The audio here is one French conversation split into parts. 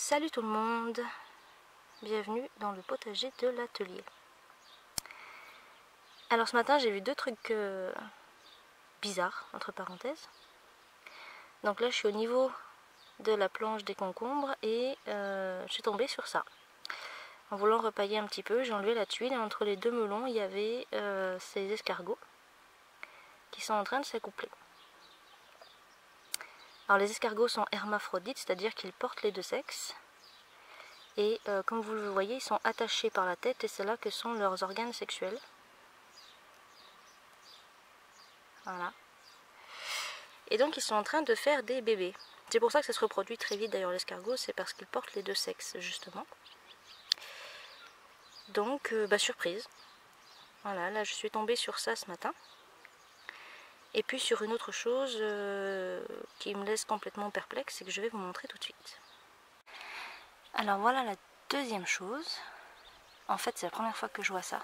Salut tout le monde, bienvenue dans le potager de l'atelier. Alors ce matin j'ai vu deux trucs bizarres, entre parenthèses. Donc là je suis au niveau de la planche des concombres et je suis tombée sur ça. En voulant repailler un petit peu, j'ai enlevé la tuile et entre les deux melons il y avait ces escargots qui sont en train de s'accoupler. Alors les escargots sont hermaphrodites, c'est-à-dire qu'ils portent les deux sexes. Et comme vous le voyez, ils sont attachés par la tête et c'est là que sont leurs organes sexuels. Voilà. Et donc ils sont en train de faire des bébés. C'est pour ça que ça se reproduit très vite d'ailleurs l'escargot, c'est parce qu'ils portent les deux sexes justement. Donc surprise. Voilà, là je suis tombée sur ça ce matin. Et puis sur une autre chose qui me laisse complètement perplexe et que je vais vous montrer tout de suite. Alors voilà la deuxième chose. En fait c'est la première fois que je vois ça.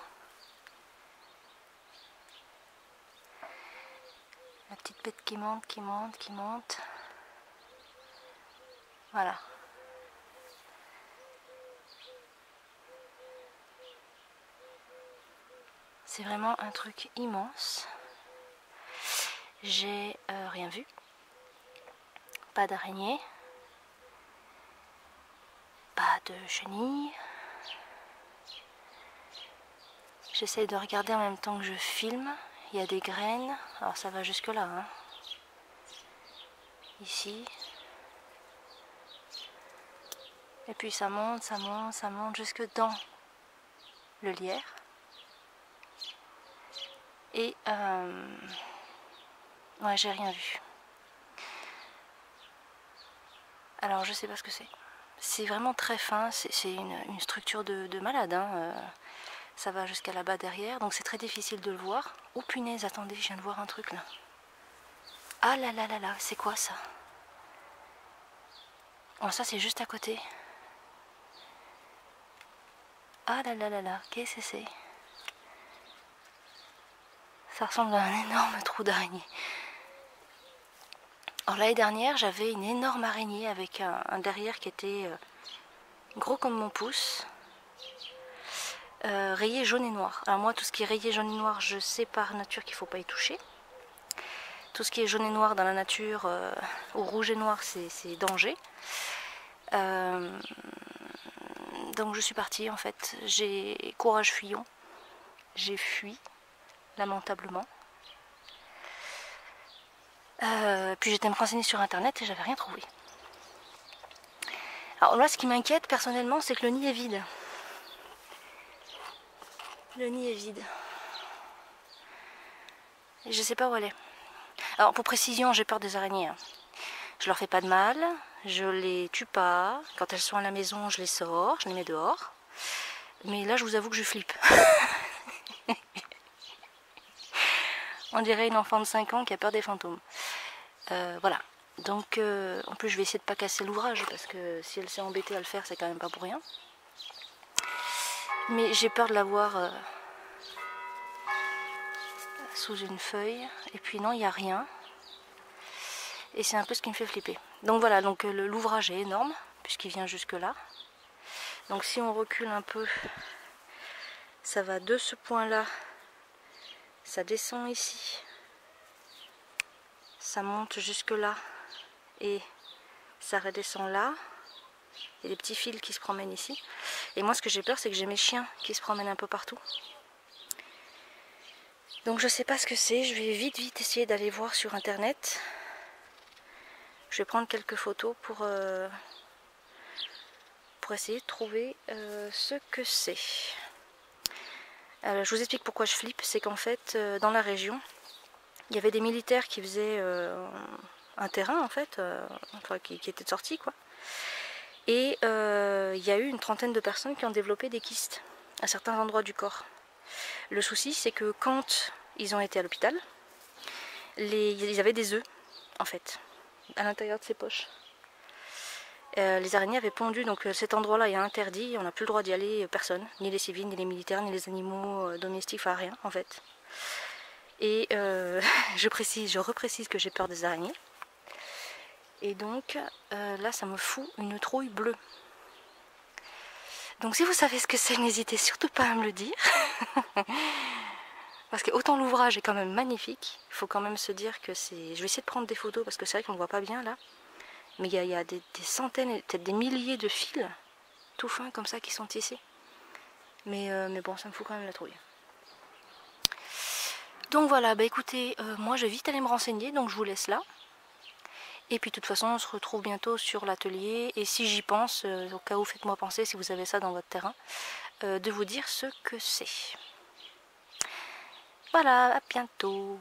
La petite bête qui monte, qui monte, qui monte. Voilà. C'est vraiment un truc immense. J'ai rien vu. Pas d'araignée. Pas de chenilles. J'essaie de regarder en même temps que je filme. Il y a des graines. Alors ça va jusque là. Hein. Ici. Et puis ça monte, ça monte, ça monte jusque dans le lierre. Et ouais, j'ai rien vu. Alors je sais pas ce que c'est. C'est vraiment très fin, c'est une structure de malade. Hein. Ça va jusqu'à là-bas derrière, donc c'est très difficile de le voir. Oh punaise, attendez, je viens de voir un truc là. Ah là là là là, c'est quoi ça? Oh ça c'est juste à côté. Ah là là là là, qu'est-ce que c'est? Ça ressemble à un énorme trou d'araignée. Alors l'année dernière, j'avais une énorme araignée avec un derrière qui était gros comme mon pouce, rayé jaune et noir. Alors moi, tout ce qui est rayé jaune et noir, je sais par nature qu'il ne faut pas y toucher. Tout ce qui est jaune et noir dans la nature, ou rouge et noir, c'est danger. Donc je suis partie en fait. J'ai courage fuyant. J'ai fui. Lamentablement. Puis j'étais me renseigner sur internet et j'avais rien trouvé. Alors là ce qui m'inquiète personnellement c'est que le nid est vide. Le nid est vide. Et je sais pas où elle est. Alors pour précision, j'ai peur des araignées. Hein. Je leur fais pas de mal, je les tue pas. Quand elles sont à la maison, je les sors, je les mets dehors. Mais là je vous avoue que je flippe. On dirait une enfant de 5 ans qui a peur des fantômes. Voilà. Donc, en plus, je vais essayer de ne pas casser l'ouvrage parce que si elle s'est embêtée à le faire, c'est quand même pas pour rien. Mais j'ai peur de la voir sous une feuille. Et puis non, il n'y a rien. Et c'est un peu ce qui me fait flipper. Donc voilà, donc l'ouvrage est énorme puisqu'il vient jusque là. Donc si on recule un peu, ça va de ce point-là. Ça descend ici, ça monte jusque là et ça redescend là. Il y a des petits fils qui se promènent ici. Et moi ce que j'ai peur c'est que j'ai mes chiens qui se promènent un peu partout. Donc je sais pas ce que c'est, je vais vite essayer d'aller voir sur internet. Je vais prendre quelques photos pour essayer de trouver ce que c'est. Je vous explique pourquoi je flippe, c'est qu'en fait, dans la région, il y avait des militaires qui faisaient un terrain, en fait, enfin, qui étaient sortis, quoi. Et il y a eu une trentaine de personnes qui ont développé des kystes à certains endroits du corps. Le souci, c'est que quand ils ont été à l'hôpital, ils avaient des œufs, en fait, à l'intérieur de ces poches. Les araignées avaient pondu, donc cet endroit-là est interdit, on n'a plus le droit d'y aller, personne, ni les civils, ni les militaires, ni les animaux domestiques, enfin rien en fait. Et je reprécise que j'ai peur des araignées. Et donc là ça me fout une trouille bleue. Donc si vous savez ce que c'est, n'hésitez surtout pas à me le dire. Parce que autant l'ouvrage est quand même magnifique, il faut quand même se dire que c'est... Je vais essayer de prendre des photos parce que c'est vrai qu'on ne voit pas bien là. Mais il y a des centaines, peut-être des milliers de fils tout fins comme ça qui sont tissés. Mais bon, ça me fout quand même la trouille. Donc voilà, bah écoutez, moi je vais vite aller me renseigner, donc je vous laisse là. Et puis de toute façon, on se retrouve bientôt sur l'atelier. Et si j'y pense, au cas où, faites-moi penser, si vous avez ça dans votre terrain, de vous dire ce que c'est. Voilà, à bientôt.